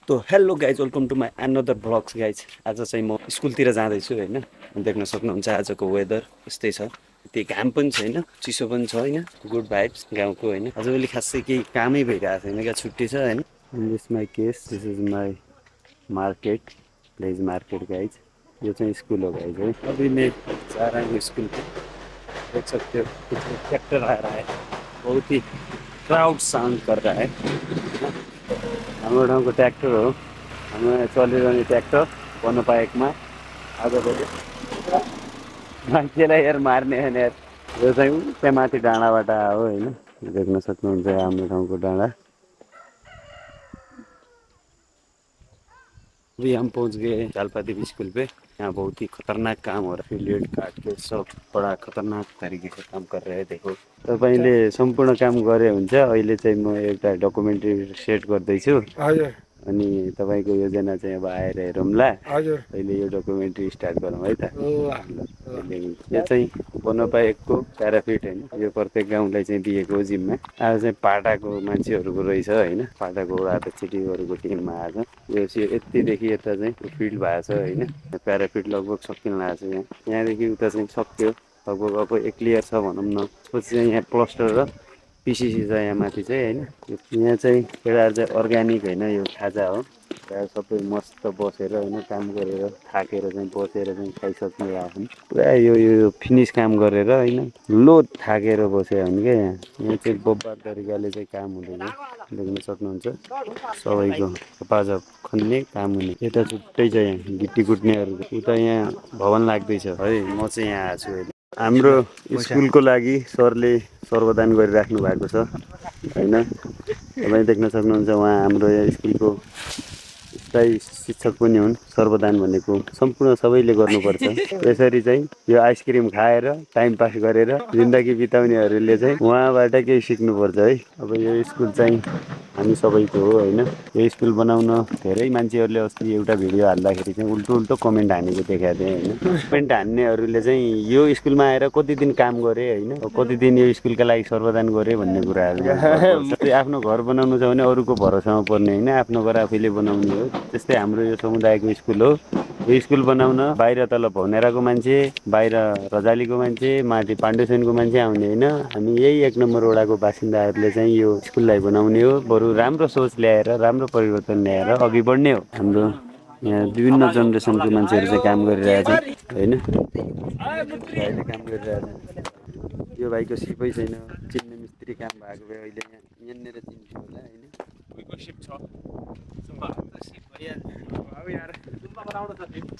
तो hello guys welcome to my another vlogs guys. आज चाहिँ म स्कुलतिर जाँदैछु होइन। देख्न सक्नुहुन्छ आजको वेदर यस्तै छ, त्यति घाम पनि छैन चिसो पनि छ होइन। गुड भाइब्स गाउँको होइन। आजभोलि खासै केही कामै भइरहेको छैन क्या, छुट्टी छ होइन। In this my case this is my market, veg market guys. यो चाहिँ स्कुल हो गाइज है। अभी मैं जा रहा हूँ स्कूल पे, देख सकते हो पीछे ट्रैक्टर आ रहा है, बहुत ही क्राउड साउंड कर रहा है। हाम्रो ठाउँको ट्र्याक्टर हो, हाम्रो यहाँ चलिरहने ट्र्याक्टर बनोपाएकमा आजभोलि मान्छेलाई यार मार्ने होइन यार। यो चाहिँ त्यहाँ माथि डाँडाबाट आयो होइन, देख्न सक्नुहुन्छ हाम्रो ठाउँको डाँडा। अभी हम पहुंच गए जालपादेवी स्कूल पे। यहाँ बहुत ही खतरनाक काम हो रहा है, लेट काट के सब बड़ा खतरनाक तरिके से काम कर रहे हैं। देखो तपाईँले सम्पूर्ण काम गरे हुन्छ। अहिले चाहिँ म एउटा डकुमेन्ट्री सेट गर्दैछु अनि तपाईँको योजना चाहिँ अब आएर हेरौँला। अहिले यो डकुमेन्ट्री स्टार्ट गरौँ है त। यो चाहिँ बनोपाएकको प्याराफिट होइन, यो प्रत्येक गाउँलाई चाहिँ दिएको जिम्मा। आज चाहिँ पाटाको मान्छेहरूको रहेछ होइन, पाटाको वडा छिटीहरूको टिममा आज यो यतिदेखि यता चाहिँ फिल्ड भएको छ होइन। प्याराफिट लगभग सकिन लागेको छ। यहाँदेखि उता चाहिँ सक्यो लगभग, अब एक क्लियर छ भनौँ न। त्यसपछि चाहिँ यहाँ प्लस्टर र पिसिसी छ यहाँ माथि चाहिँ होइन। यहाँ चाहिँ केटाहरू चाहिँ अर्ग्यानिक होइन, यो खाजा हो। सबै मस्त बसेर होइन काम गरेर थाकेर चाहिँ बसेर चाहिँ खाइसक्नु भएको छन्। पुरा यो फिनिस काम गरेर होइन लोड थाकेर बस्यो भने क्या यहाँ चाहिँ बब्बाद तरिकाले चाहिँ काम हुँदैन, देख्न सक्नुहुन्छ। सबैको कपाजा खन्ने काम हुने यता छुट्टै छ। यहाँ गिटी कुट्नेहरू उता यहाँ भवन लाग्दैछ है। म चाहिँ यहाँ आएको छु अहिले। हाम्रो स्कुलको लागि सरले सर्वदान गरिराख्नु भएको छ होइन। तपाईँ देख्न सक्नुहुन्छ उहाँ हाम्रो यहाँ स्कुलको स्थायी शिक्षक पनि हुन्। सर्वदान भनेको सम्पूर्ण सबैले गर्नुपर्छ। यसरी चाहिँ यो आइसक्रिम खाएर टाइम पास गरेर जिन्दगी बिताउनेहरूले चाहिँ उहाँबाट केही सिक्नुपर्छ है। अब यो स्कुल चाहिँ हामी सबैको हो होइन। यो स्कुल बनाउन धेरै मान्छेहरूले अस्ति एउटा भिडियो हाल्दाखेरि चाहिँ उल्टो कमेन्ट हानेको देखाएको थिएँ होइन। कमेन्ट हान्नेहरूले चाहिँ यो स्कुलमा आएर कति दिन काम गरे होइन, कति दिन यो स्कुलका लागि सर्वदान गरे भन्ने कुराहरू। आफ्नो घर बनाउनु छ भने अरूको भरोसामा पर्ने होइन, आफ्नो घर आफैले बनाउने हो। त्यस्तै हाम्रो यो समुदायको स्कुल हो। यो स्कुल बनाउन बाहिर तल भौनेराको मान्छे, बाहिर रजालीको मान्छे, माथि पाण्डेसनको मान्छे आउने होइन। हामी यही 1 नम्बर वडाको बासिन्दाहरूले चाहिँ यो स्कुललाई बनाउने हो। बरु राम्रो सोच ल्याएर राम्रो परिवर्तन ल्याएर अघि बढ्ने हो। हाम्रो यहाँ विभिन्न जेनेरेसनको मान्छेहरू चाहिँ काम गरिरहेछ होइन, अहिले काम गरिरहेछ। यो भाइको सिपै छैन, चिन्ने मिस्त्री काम भएको भए अहिले यहाँनिर चिन्थ्यो होला होइन।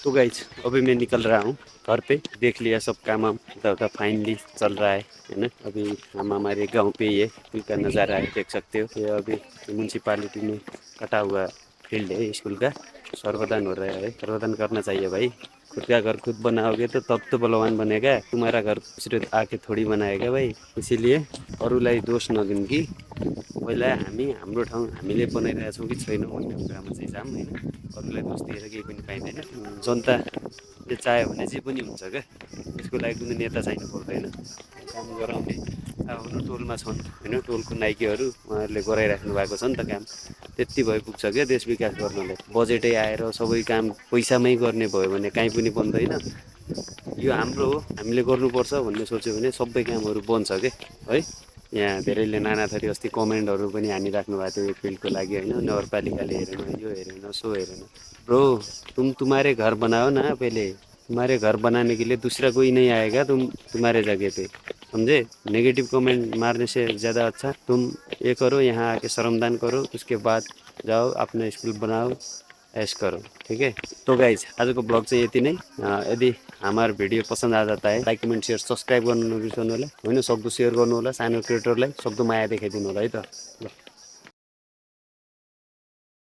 तो गाइज अभी मैं निकल रहा हूँ घर पे। देख लिया सब काम उधर फाइनली चल रहा है ना। अभी हम हमारे गांव पे ये स्कूल का नज़ारा है, देख सकते हो। ये अभी म्यूनसिपालिटी में कटा हुआ फील्ड है स्कूल का। सर्वदान हो रहा है, सर्वदान करना चाहिए भाई। खुद का घर खुद बनाओगे तो तब तो बलवान बनेगा। तुम्हारा घर दूसरे आके थोड़ी बनाएगा भाइ। इसीलिए अरूलाई दोष नदिउँ कि पहिला हामी हाम्रो ठाउँ हामीले बनाइरहेछौँ कि छैनौँ भन्ने कुरामा चाहिँ जाऊँ होइन। अरूलाई दोष दिएर केही पनि पाइँदैन। जनताले चाह्यो भने जे पनि हुन्छ क्या, त्यसको लागि कुनै नेता चाहिनु पर्दैन। काम गराउने आफ्नो टोलमा छन् होइन, टोलको नाइकेहरू उहाँहरूले गराइराख्नु भएको छ नि त काम। त्यति भए पुग्छ क्या देश विकास गर्नलाई। बजेटै आएर सबै काम पैसामै गर्ने भयो भने काहीँ पनि बन्दैन। यो हाम्रो हो, हामीले गर्नुपर्छ भन्ने सोच्यो भने सबै कामहरू बन्छ क्या है। यहाँ धेरैले नाना थरी अस्ति कमेन्टहरू पनि हानिराख्नु भएको थियो यो फिल्डको लागि होइन। नगरपालिकाले हेरेन, यो हेरेन, सो हेरेन। ब्रो तुम्हारे घर बनाओ ना पहले। तुम्हारे घर बनाने के लिए दूसरा कोई नहीं आएगा तुम्हारे जगह पे, समझे। नेगेटिव कमेंट मारने से ज़्यादा अच्छा तुम ये करो, यहाँ आके श्रमदान करो, उसके बाद जाओ अपना स्कुल बनाओ, ऐश करो, ठीक है। तो गाइज आजको ब्लग चाहिँ यति नै। यदि हाम्रो भिडियो पसन्द आ जाता है लाइक कमेन्ट सेयर सब्सक्राइब गर्नु नबिर्सनु होला होइन। सक्दो सेयर गर्नु होला, सानो क्रिएटरलाई सक्दो माया देखाइदिनु होला है त। ल।